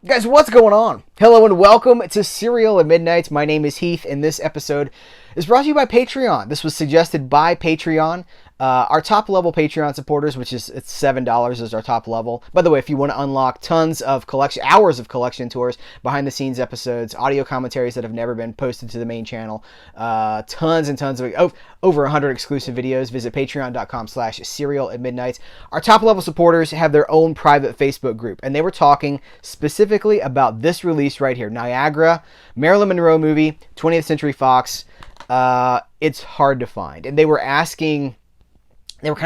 Guys, what's going on? Hello and welcome to Cereal at Midnight. My name is Heath, and this episode is brought to you by Patreon. This was suggested by Patreon. Our top level Patreon supporters, which is it's $7 is our top level. By the way, if you want to unlock tons of hours of collection tours, behind the scenes episodes, audio commentaries that have never been posted to the main channel, tons and tons of over 100 exclusive videos, visit patreon.com/cerealatmidnite. Our top level supporters have their own private Facebook group, and they were talking specifically about this release right here, Niagara, Marilyn Monroe movie, 20th Century Fox. It's hard to find, and they were kind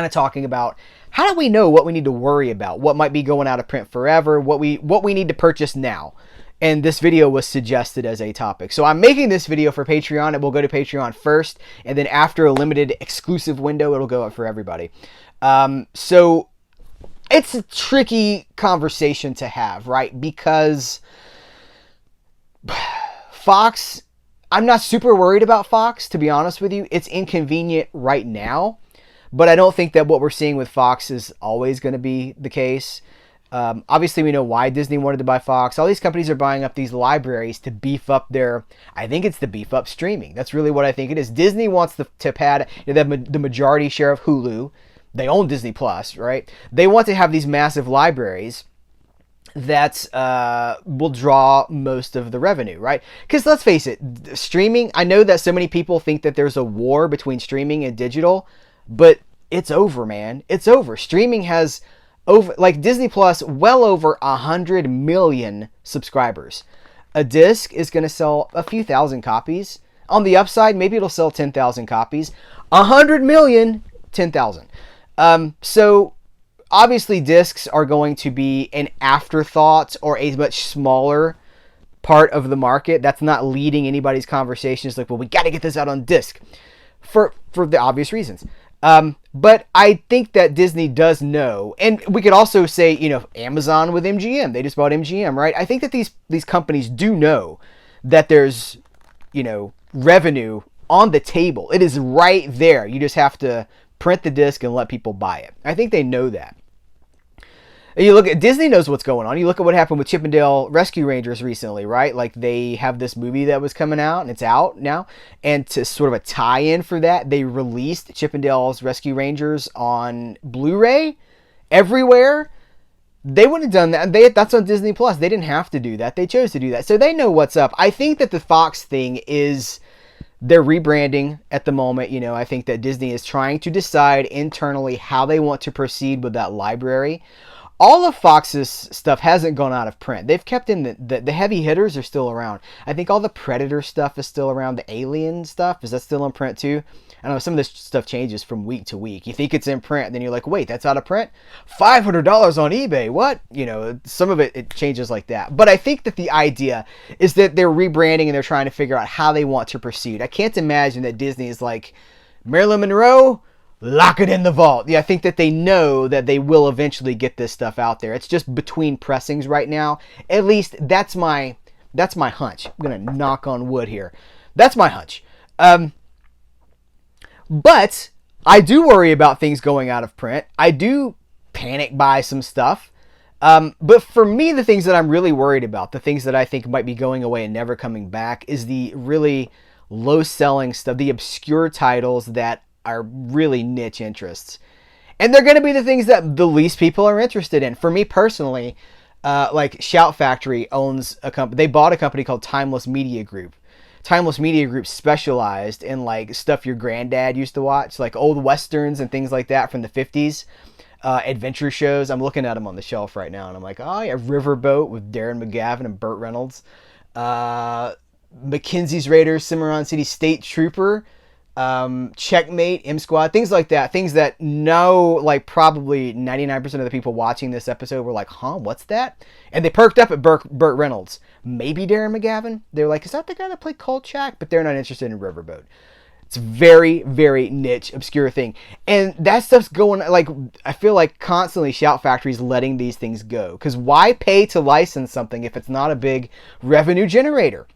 of talking about how do we know what we need to worry about, what might be going out of print forever, what we need to purchase now. And this video was suggested as a topic. So I'm making this video for Patreon. It will go to Patreon first, and then after a limited exclusive window, it'll go up for everybody. So it's a tricky conversation to have, right? Because Fox, I'm not super worried about Fox, to be honest with you. It's inconvenient right now. But I don't think that what we're seeing with Fox is always going to be the case. Obviously, we know why Disney wanted to buy Fox. All these companies are buying up these libraries to beef up I think it's to beef up streaming. That's really what I think it is. Disney wants to pad the majority share of Hulu. They own Disney Plus, right? They want to have these massive libraries that will draw most of the revenue, right? Because let's face it, streaming, I know that so many people think that there's a war between streaming and digital, but it's over, man. It's over. Streaming has like Disney Plus, well over 100 million subscribers. A disc is going to sell a few thousand copies. On the upside, maybe it'll sell 10,000 copies. 100 million, 10,000. So obviously discs are going to be an afterthought or a much smaller part of the market. That's not leading anybody's conversations like, well, we got to get this out on disc for the obvious reasons. But I think that Disney does know, and we could also say, Amazon with MGM, they just bought MGM, right? I think that these companies do know that there's, revenue on the table. It is right there. You just have to print the disc and let people buy it. I think they know that. You look at Disney knows what's going on. You look at what happened with Chippendale Rescue Rangers recently, right? Like they have this movie that was coming out and it's out now. And to sort of a tie-in for that, they released Chippendale's Rescue Rangers on Blu-ray everywhere. They wouldn't have done that. That's on Disney Plus. They didn't have to do that. They chose to do that. So they know what's up. I think that the Fox thing is they're rebranding at the moment. I think that Disney is trying to decide internally how they want to proceed with that library. All of Fox's stuff hasn't gone out of print. They've kept in the heavy hitters are still around. I think all the Predator stuff is still around. The Alien stuff, is that still in print too? I know some of this stuff changes from week to week. You think it's in print, and then you're like, wait, that's out of print? $500 on eBay, what? Some of it changes like that. But I think that the idea is that they're rebranding and they're trying to figure out how they want to proceed. I can't imagine that Disney is like, Marilyn Monroe, lock it in the vault. Yeah, I think that they know that they will eventually get this stuff out there. It's just between pressings right now. At least that's my hunch. I'm gonna knock on wood here. That's my hunch. But I do worry about things going out of print. I do panic buy some stuff. But for me, the things that I'm really worried about, the things that I think might be going away and never coming back, is the really low selling stuff, the obscure titles that are really niche interests. And they're going to be the things that the least people are interested in. For me personally, like Shout Factory owns a company. They bought a company called Timeless Media Group. Timeless Media Group specialized in like stuff your granddad used to watch, like old westerns and things like that from the 50s. Adventure shows. I'm looking at them on the shelf right now and I'm like, oh yeah, Riverboat with Darren McGavin and Burt Reynolds. Mackenzie's Raiders, Cimarron City State Trooper. Checkmate, M Squad, things like that. Things that probably 99% of the people watching this episode were like, huh, what's that? And they perked up at Burt Reynolds. Maybe Darren McGavin. They're like, is that the guy that played Kolchak? But they're not interested in Riverboat. It's very, very niche, obscure thing. And that stuff's going, I feel like constantly Shout Factory's letting these things go. Because why pay to license something if it's not a big revenue generator?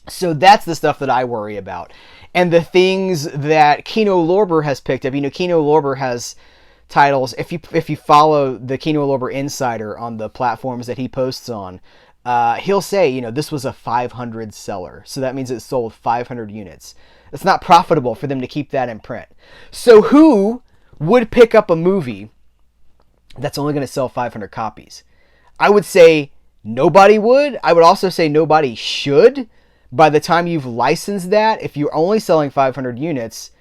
So that's the stuff that I worry about. And the things that Kino Lorber has picked up. Kino Lorber has titles. If you follow the Kino Lorber Insider on the platforms that he posts on, he'll say, this was a 500 seller. So that means it sold 500 units. It's not profitable for them to keep that in print. So who would pick up a movie that's only going to sell 500 copies? I would say nobody would. I would also say nobody should. By the time you've licensed that, if you're only selling 500 units,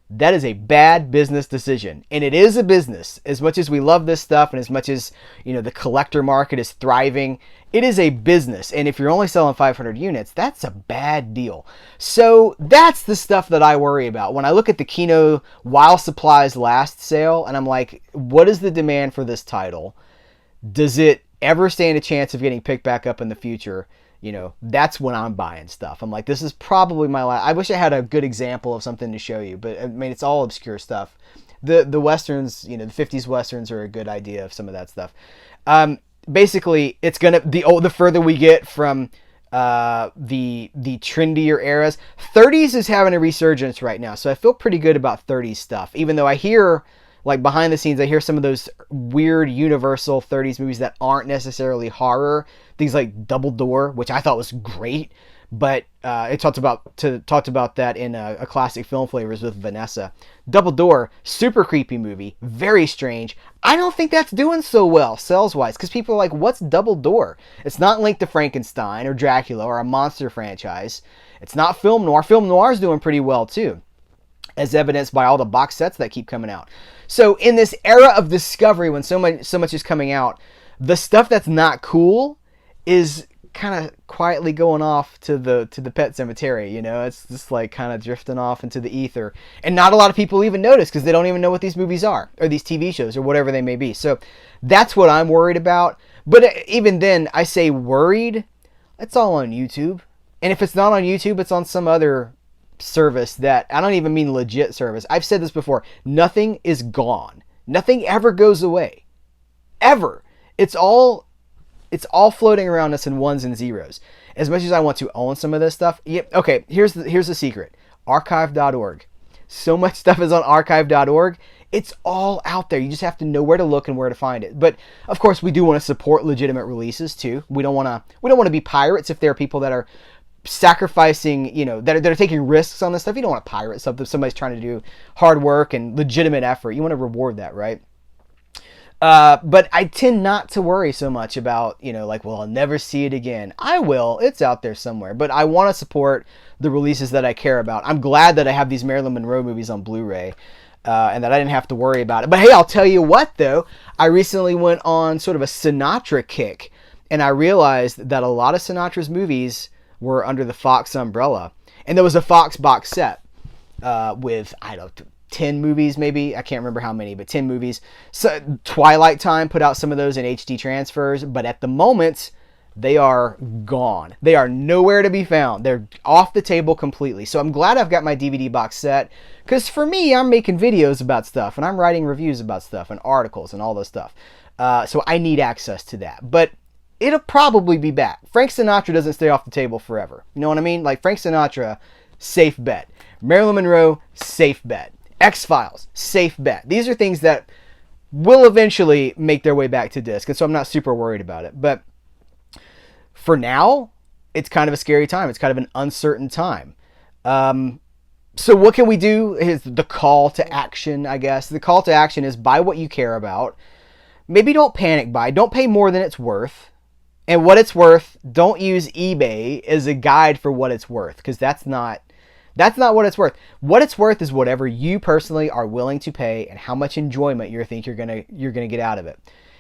that is a bad business decision. And it is a business. As much as we love this stuff and as much as, the collector market is thriving, it is a business. And if you're only selling 500 units, that's a bad deal. So that's the stuff that I worry about. When I look at the Kino While Supplies Last sale, and I'm like, what is the demand for this title? Does it ever stand a chance of getting picked back up in the future? That's when I'm buying stuff. I'm like, this is probably my last. I wish I had a good example of something to show you, but I mean, it's all obscure stuff. The Westerns, the 50s Westerns are a good idea of some of that stuff. Basically, it's the further we get from the trendier eras. 30s is having a resurgence right now, so I feel pretty good about 30s stuff, even though I hear, like, behind the scenes, I hear some of those weird Universal 30s movies that aren't necessarily horror. Things like Double Door, which I thought was great, but it talked about that in a Classic Film Flavors with Vanessa. Double Door, super creepy movie, very strange. I don't think that's doing so well sales-wise, because people are like, what's Double Door? It's not linked to Frankenstein or Dracula or a monster franchise. It's not film noir. Film noir is doing pretty well, too, as evidenced by all the box sets that keep coming out. So in this era of discovery, when so much is coming out, the stuff that's not cool is kind of quietly going off to the pet cemetery. It's just like kind of drifting off into the ether, and not a lot of people even notice because they don't even know what these movies are or these TV shows or whatever they may be. So that's what I'm worried about. But even then, I say worried. It's all on YouTube, and if it's not on YouTube, it's on some other service that I don't even mean legit service. I've said this before. Nothing is gone. Nothing ever goes away. Ever. It's all floating around us in ones and zeros. As much as I want to own some of this stuff. Okay, here's the secret. Archive.org. So much stuff is on archive.org. It's all out there. You just have to know where to look and where to find it. But of course, we do want to support legitimate releases too. We don't want to be pirates if there are people that are sacrificing, that are taking risks on this stuff. You don't want to pirate something. If somebody's trying to do hard work and legitimate effort, you want to reward that, right? But I tend not to worry so much about, I'll never see it again. I will. It's out there somewhere. But I want to support the releases that I care about. I'm glad that I have these Marilyn Monroe movies on Blu-ray, and that I didn't have to worry about it. But hey, I'll tell you what, though. I recently went on sort of a Sinatra kick, and I realized that a lot of Sinatra's movies were under the Fox umbrella. And there was a Fox box set with, 10 movies maybe. I can't remember how many, but 10 movies. So Twilight Time put out some of those in HD transfers, but at the moment, they are gone. They are nowhere to be found. They're off the table completely. So I'm glad I've got my DVD box set, because for me, I'm making videos about stuff, and I'm writing reviews about stuff, and articles, and all this stuff. So I need access to that. But it'll probably be back. Frank Sinatra doesn't stay off the table forever. You know what I mean? Like Frank Sinatra, safe bet. Marilyn Monroe, safe bet. X-Files, safe bet. These are things that will eventually make their way back to disc, and so I'm not super worried about it. But for now, it's kind of a scary time. It's kind of an uncertain time. So what can we do? Is the call to action, I guess. The call to action is buy what you care about. Maybe don't panic buy. Don't pay more than it's worth. And what it's worth, don't use eBay as a guide for what it's worth, because that's not what it's worth. What it's worth is whatever you personally are willing to pay and how much enjoyment you think you're gonna get out of it.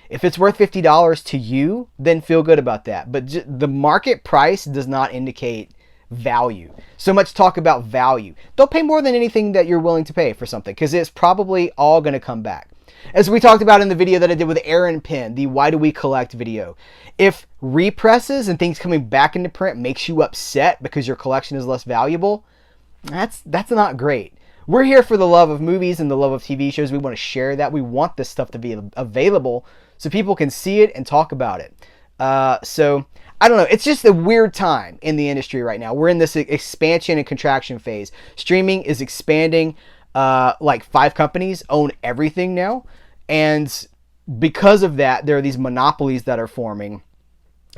If it's worth $50 to you, then feel good about that. But the market price does not indicate value. So much talk about value. Don't pay more than anything that you're willing to pay for something, because it's probably all going to come back. As we talked about in the video that I did with Aaron Penn, the Why Do We Collect video. If represses and things coming back into print makes you upset because your collection is less valuable, that's not great. We're here for the love of movies and the love of TV shows. We want to share that. We want this stuff to be available so people can see it and talk about it. So, I don't know. It's just a weird time in the industry right now. We're in this expansion and contraction phase. Streaming is expanding. Like 5 companies own everything now. And because of that, there are these monopolies that are forming.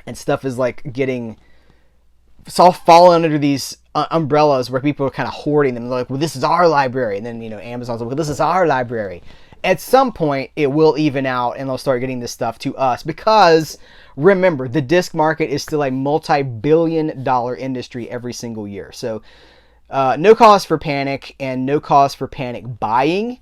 and stuff is like getting, it's all falling under these umbrellas where people are kind of hoarding them. They're like, well, this is our library. And then, Amazon's like, well, this is our library. At some point, it will even out and they'll start getting this stuff to us because, remember, the disc market is still a multi-billion-dollar industry every single year. So no cause for panic and no cause for panic buying,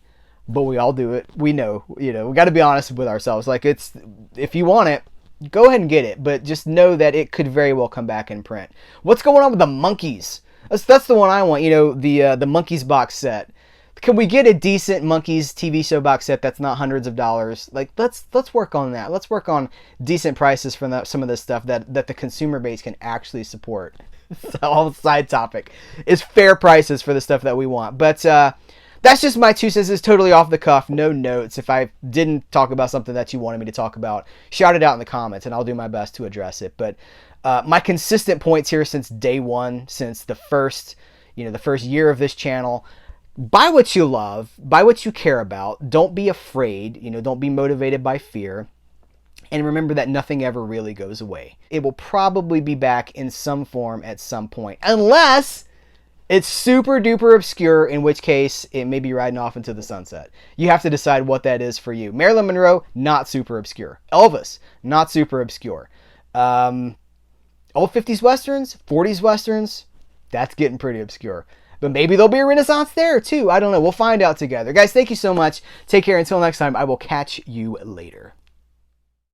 but we all do it. We know, we got to be honest with ourselves. Like, it's, if you want it, go ahead and get it, but just know that it could very well come back in print. What's going on with the Monkeys? That's the one I want. The Monkeys box set. Can we get a decent Monkeys TV show box set that's not hundreds of dollars? Like, let's work on that. Let's work on decent prices for some of this stuff that the consumer base can actually support. It's all side topic. Is fair prices for the stuff that we want. But that's just my 2 cents. It's totally off the cuff, no notes. If I didn't talk about something that you wanted me to talk about, shout it out in the comments, and I'll do my best to address it. But my consistent points here since day one, since the first year of this channel: buy what you love, buy what you care about. Don't be afraid. Don't be motivated by fear. And remember that nothing ever really goes away. It will probably be back in some form at some point, unless it's super duper obscure, in which case it may be riding off into the sunset. You have to decide what that is for you. Marilyn Monroe, not super obscure. Elvis, not super obscure. Old 50s Westerns, 40s Westerns, that's getting pretty obscure. But maybe there'll be a renaissance there too. I don't know. We'll find out together. Guys, thank you so much. Take care. Until next time, I will catch you later.